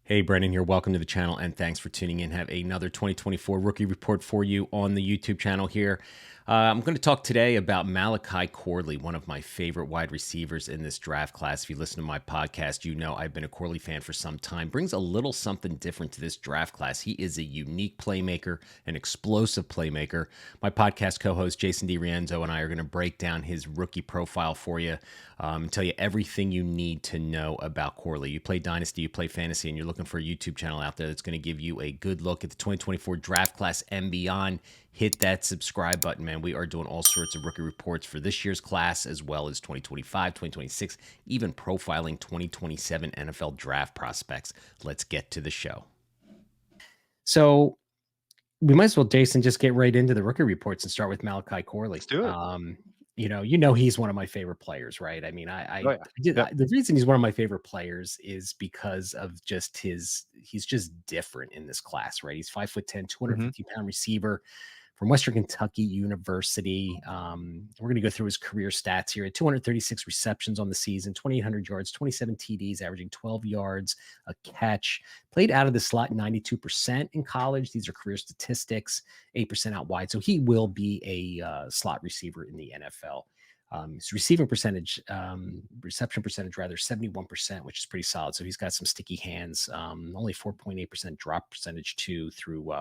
Hey, Brennan here. Welcome to the channel and thanks for tuning in. Have another 2024 rookie report for you on the YouTube channel here. I'm going to talk today about Malachi Corley, one of my favorite wide receivers in this draft class. If you listen to my podcast, you know I've been a Corley fan for some time. Brings a little something different to this draft class. He is a unique playmaker, an explosive playmaker. My podcast co-host Jason DiRienzo and I are going to break down his rookie profile for you and tell you everything you need to know about Corley. You play Dynasty, you play Fantasy, and you're looking for a YouTube channel out there that's going to give you a good look at the 2024 draft class and beyond. Hit that subscribe button, man. We are doing all sorts of rookie reports for this year's class, as well as 2025, 2026, even profiling 2027 NFL draft prospects. Let's get to the show. So we might as well, Jason, just get right into the rookie reports and start with Malachi Corley. Let's do it. He's one of my favorite players, right? I mean, Oh, yeah. Yep. the reason he's one of my favorite players is because of just he's just different in this class, right? He's 5'10", Mhm. 250-pound receiver from Western Kentucky University. We're going to go through his career stats here. 236 receptions on the season, 2,800 yards, 27 TDs, averaging 12 yards a catch. Played out of the slot 92% in college. These are career statistics, 8% out wide. So he will be a slot receiver in the NFL. His receiving percentage, reception percentage rather, 71%, which is pretty solid. So he's got some sticky hands. Only 4.8% drop percentage too through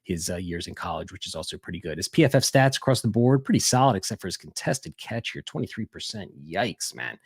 his years in college, which is also pretty good. His PFF stats across the board, pretty solid, except for his contested catch here, 23%. Yikes, man.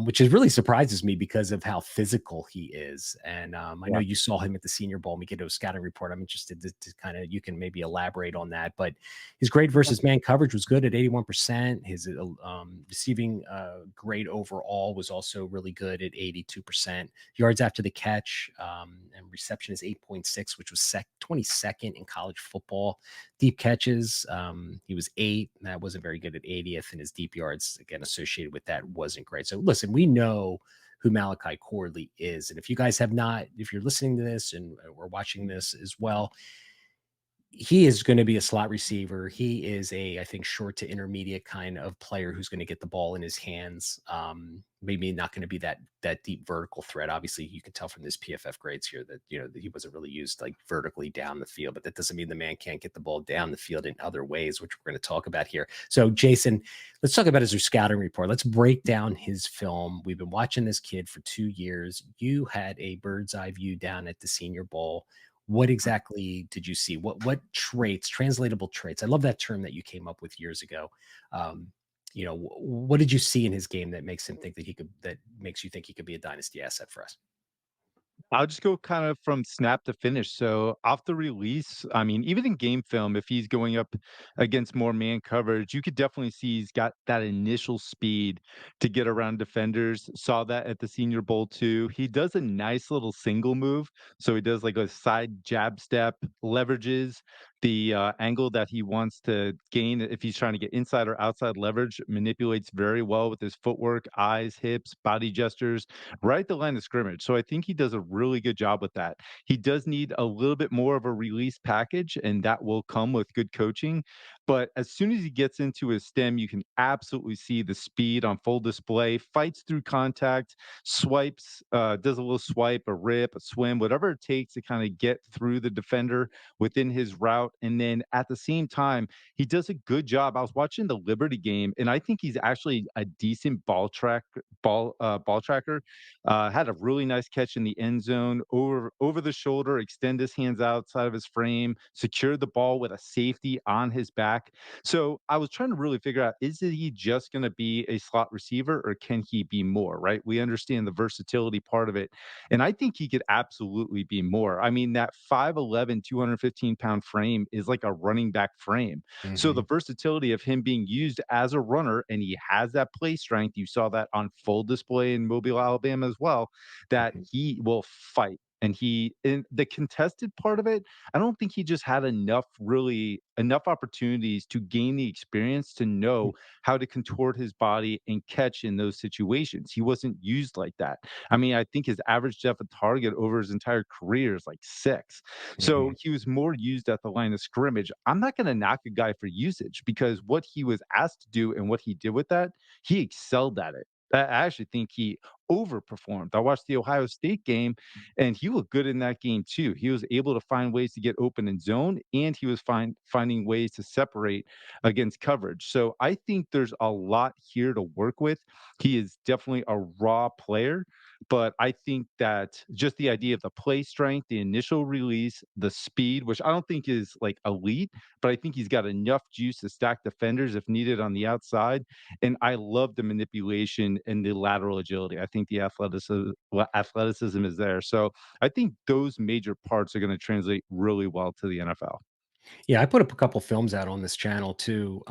Which is really surprises me because of how physical he is. And I know Yeah. you saw him at the Senior Bowl. We get to a scouting report. I'm interested to kind of, you can maybe elaborate on that. But his grade versus man coverage was good at 81%. His receiving grade overall was also really good at 82%. Yards after the catch and reception is 8.6, which was 22nd in college football. Deep catches, he was 8. That wasn't very good at 80th, and his deep yards, again, associated with that wasn't great. So listen, we know who Malachi Corley is. And if you guys have not, if you're listening to this and we're watching this as well, he is going to be a slot receiver. He is I think, short to intermediate kind of player who's going to get the ball in his hands. Maybe not going to be that deep vertical threat. Obviously, you can tell from this PFF grades here that that he wasn't really used like vertically down the field, but that doesn't mean the man can't get the ball down the field in other ways, which we're going to talk about here. So, Jason, let's talk about his scouting report. Let's break down his film. We've been watching this kid for 2 years. You had a bird's eye view down at the Senior Bowl. What exactly did you see? What traits, translatable traits? I love that term that you came up with years ago. What did you see in his game that makes him think that makes you think he could be a dynasty asset for us? I'll just go kind of from snap to finish. So off the release, I mean, even in game film, if he's going up against more man coverage, you could definitely see he's got that initial speed to get around defenders. Saw that at the Senior Bowl too. He does a nice little single move. So he does like a side jab step, leverages the angle that he wants to gain. If he's trying to get inside or outside leverage, manipulates very well with his footwork, eyes, hips, body gestures right at the line of scrimmage. So I think he does a really good job with that. He does need a little bit more of a release package, and that will come with good coaching. But as soon as he gets into his stem, you can absolutely see the speed on full display, fights through contact, swipes, does a little swipe, a rip, a swim, whatever it takes to kind of get through the defender within his route. And then at the same time, he does a good job. I was watching the Liberty game, and I think he's actually a decent ball tracker. Had a really nice catch in the end zone, over the shoulder, extend his hands outside of his frame, secured the ball with a safety on his back. So I was trying to really figure out, is he just going to be a slot receiver or can he be more, right? We understand the versatility part of it. And I think he could absolutely be more. I mean, that 5'11", 215-pound frame is like a running back frame. So the Mhm. versatility of him being used as a runner, and he has that play strength. You saw that on full display in Mobile, Alabama as well, that Mhm. he will fight. And he in the contested part of it, I don't think he just had enough opportunities to gain the experience to know how to contort his body and catch in those situations. He wasn't used like that. I mean, I think his average depth of target over his entire career is like 6. So Mhm. he was more used at the line of scrimmage. I'm not going to knock a guy for usage because what he was asked to do and what he did with that, he excelled at it. I actually think he overperformed. I watched the Ohio State game, and he looked good in that game too. He was able to find ways to get open in zone, and he was finding ways to separate against coverage. So I think there's a lot here to work with. He is definitely a raw player, but I think that just the idea of the play strength, the initial release, the speed, which I don't think is like elite, but I think he's got enough juice to stack defenders if needed on the outside. And I love the manipulation and the lateral agility. I think the athleticism is there. So I think those major parts are going to translate really well to the NFL. Yeah, I put up a couple films out on this channel too.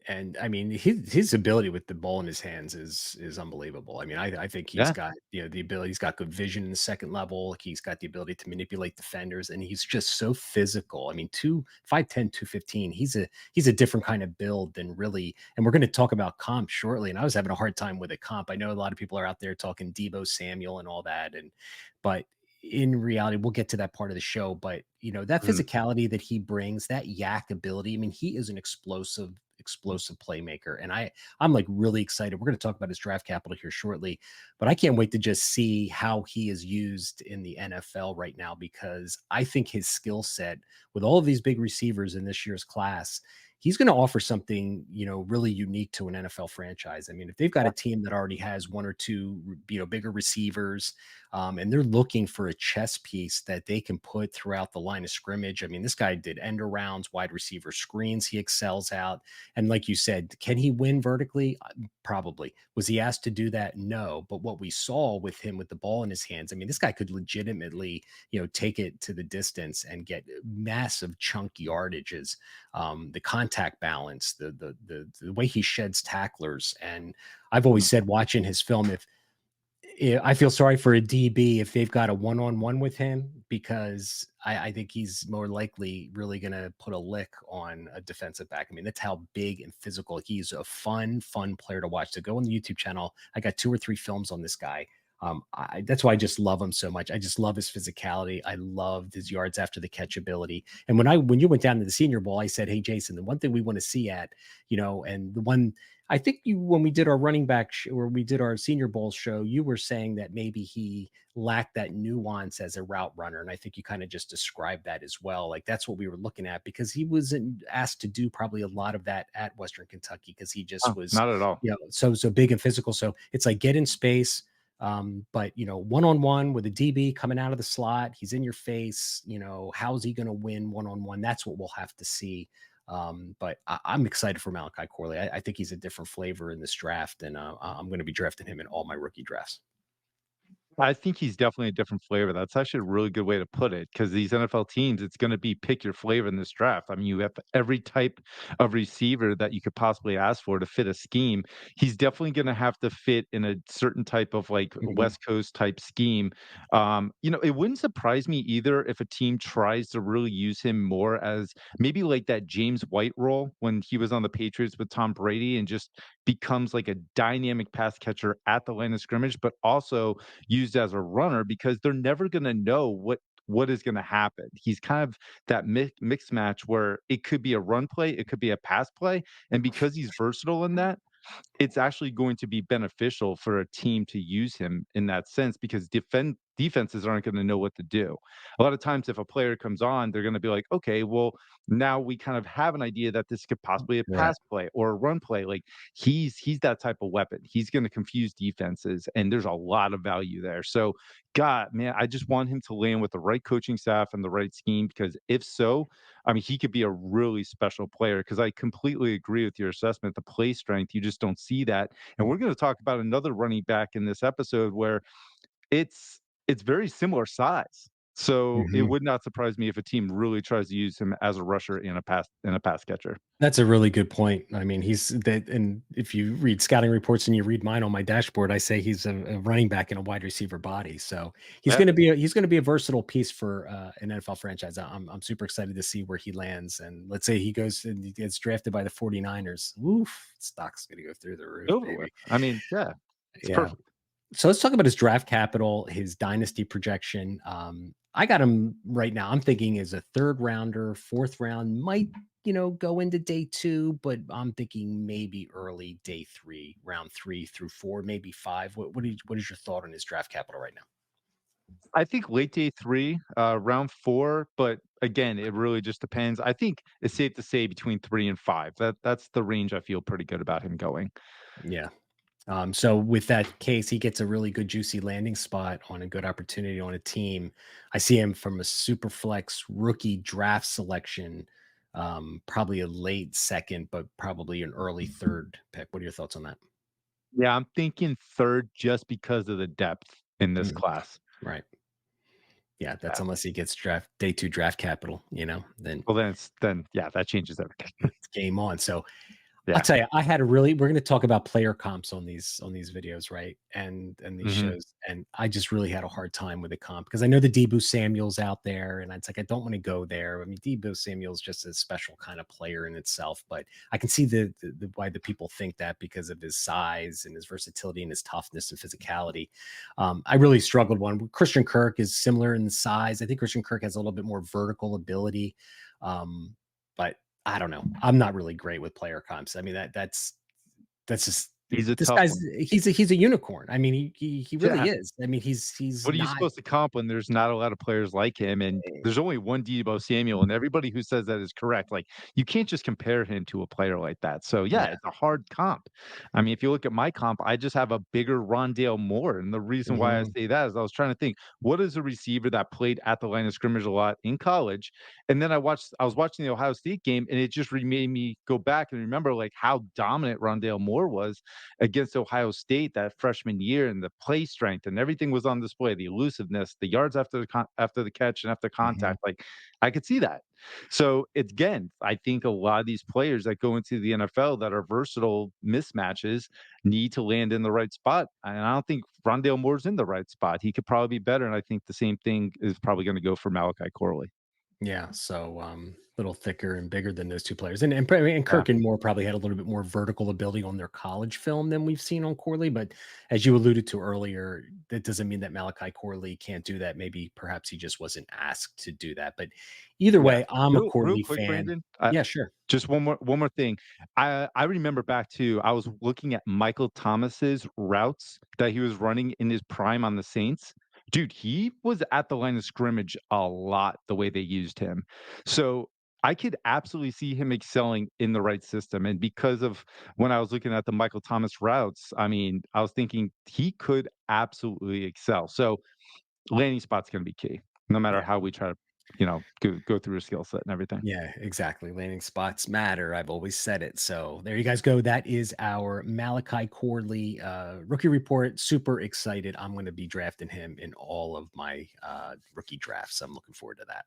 And I mean, his ability with the ball in his hands is unbelievable. I mean, I think he's Yeah. got, the ability. He's got good vision in the second level. He's got the ability to manipulate defenders, and he's just so physical. I mean, 5'10", 215. He's a different kind of build than really. And we're going to talk about comp shortly. And I was having a hard time with a comp. I know a lot of people are out there talking Debo Samuel and all that, but in reality, we'll get to that part of the show. But that Mm. physicality that he brings, that yak ability. I mean, he is an explosive playmaker. And I'm like really excited. We're going to talk about his draft capital here shortly, but I can't wait to just see how he is used in the NFL right now, because I think his skill set with all of these big receivers in this year's class, he's going to offer something, really unique to an NFL franchise. I mean, if they've got a team that already has one or two, bigger receivers, and they're looking for a chess piece that they can put throughout the line of scrimmage. I mean, this guy did end arounds, wide receiver screens. He excels out. And like you said, can he win vertically? Probably. Was he asked to do that? No. But what we saw with him with the ball in his hands, I mean, this guy could legitimately, take it to the distance and get massive chunk yardages. The contact balance, the way he sheds tacklers. And I've always Mm. said, watching his film, if I feel sorry for a DB if they've got a one-on-one with him, because I think he's more likely really going to put a lick on a defensive back. I mean, that's how big and physical he's. A fun player to watch. So go on the YouTube channel. I got 2 or 3 films on this guy. That's why I just love him so much. I just love his physicality. I loved his yards after the catch ability. And when you went down to the Senior Bowl, I said, "Hey, Jason, the one thing we want to see and the one I think when we did our running back or we did our Senior Bowl show, you were saying that maybe he lacked that nuance as a route runner, and I think you kind of just described that as well. Like that's what we were looking at, because he wasn't asked to do probably a lot of that at Western Kentucky, because he just Oh, was, not at all. so big and physical. So it's like get in space. But one on one with a DB coming out of the slot, he's in your face. How's he going to win one on one? That's what we'll have to see. But I'm excited for Malachi Corley. I think he's a different flavor in this draft, and I'm going to be drafting him in all my rookie drafts. I think he's definitely a different flavor. That's actually a really good way to put it, because these NFL teams, it's going to be pick your flavor in this draft. I mean, you have every type of receiver that you could possibly ask for to fit a scheme. He's definitely going to have to fit in a certain type of like Mhm. West Coast type scheme. It wouldn't surprise me either if a team tries to really use him more as maybe like that James White role when he was on the Patriots with Tom Brady, and just becomes like a dynamic pass catcher at the line of scrimmage, but also used as a runner, because they're never going to know what is going to happen. He's kind of that mix match where it could be a run play, it could be a pass play, and because he's versatile in that, it's actually going to be beneficial for a team to use him in that sense, because defenses aren't going to know what to do. A lot of times if a player comes on, they're going to be like, okay, well, now we kind of have an idea that this could possibly a Yeah. pass play or a run play. Like he's that type of weapon. He's going to confuse defenses, and there's a lot of value there. So God, man, I just want him to land with the right coaching staff and the right scheme, because if so, I mean, he could be a really special player, because I completely agree with your assessment. The play strength, you just don't see that. And we're going to talk about another running back in this episode where it's very similar size. So it Mhm. would not surprise me if a team really tries to use him as a rusher and a pass catcher. That's a really good point. I mean, he's that, and if you read scouting reports and you read mine on my dashboard, I say he's a running back in a wide receiver body. So Yeah. he's going to be a versatile piece for an NFL franchise. I'm super excited to see where he lands. And let's say he goes and he gets drafted by the 49ers. Oof, stock's going to go through the roof, Over with. baby. I mean, yeah, it's Yeah. perfect. So let's talk about his draft capital, his dynasty projection. I got him right now. I'm thinking is a third rounder, fourth round, might go into day 2, but I'm thinking maybe early day 3, round 3 through 4, maybe 5. What is your thought on his draft capital right now? I think late day 3, round 4, but again, it really just depends. I think it's safe to say between 3 and 5. That's the range I feel pretty good about him going. Yeah. So with that case, he gets a really good juicy landing spot on a good opportunity on a team. I see him from a super flex rookie draft selection, probably a late second, but probably an early third pick. What are your thoughts on that? Yeah, I'm thinking 3rd just because of the depth in this Mhm. class. Right. Yeah, that's Yeah. unless he gets draft day 2 draft capital, then Well, then yeah, that changes everything. it's game on. So I'll Yeah. tell you, we're gonna talk about player comps on these videos, right? And these Mhm. shows. And I just really had a hard time with the comp because I know the Debo Samuel's out there, and it's like I don't want to go there. I mean, Debo Samuel's just a special kind of player in itself, but I can see the why the people think that because of his size and his versatility and his toughness and physicality. I really struggled one. Christian Kirk is similar in size. I think Christian Kirk has a little bit more vertical ability. But I don't know. I'm not really great with player comps. I mean, that's just He's a this tough guy's one. he's a unicorn. I mean, he really Yeah. is. I mean, he's What are you not supposed to comp when there's not a lot of players like him, and there's only one Deebo Samuel, and everybody who says that is correct. Like, you can't just compare him to a player like that. So, yeah, yeah. it's a hard comp. I mean, if you look at my comp, I just have a bigger Rondale Moore, and the reason why I Mhm, say that is I was trying to think, what is a receiver that played at the line of scrimmage a lot in college? And then I was watching the Ohio State game, and it just made me go back and remember, like, how dominant Rondale Moore was against Ohio State that freshman year, and the play strength and everything was on display, the elusiveness, the yards after after the catch and after mhm. contact. Like, I could see that. So it's, again, I think a lot of these players that go into the NFL that are versatile mismatches need to land in the right spot. And I don't think Rondale Moore's in the right spot. He could probably be better. And I think the same thing is probably going to go for Malachi Corley. Yeah, so, little thicker and bigger than those 2 players, and Yeah. Kirk and Moore probably had a little bit more vertical ability on their college film than we've seen on Corley, but as you alluded to earlier, that doesn't mean that Malachi Corley can't do that. Maybe perhaps he just wasn't asked to do that, but either Yeah. way, I'm a Real Corley quick, fan. Brandon. Yeah, sure. Just one more thing. I remember back to I was looking at Michael Thomas's routes that he was running in his prime on the Saints. Dude, he was at the line of scrimmage a lot the way they used him. So I could absolutely see him excelling in the right system. And because of when I was looking at the Michael Thomas routes, I mean, I was thinking he could absolutely excel. So landing spot's gonna be key, no matter Yeah. how we try to, go through his skill set and everything. Yeah, exactly. Landing spots matter. I've always said it. So there you guys go. That is our Malachi Corley rookie report. Super excited. I'm going to be drafting him in all of my rookie drafts. I'm looking forward to that.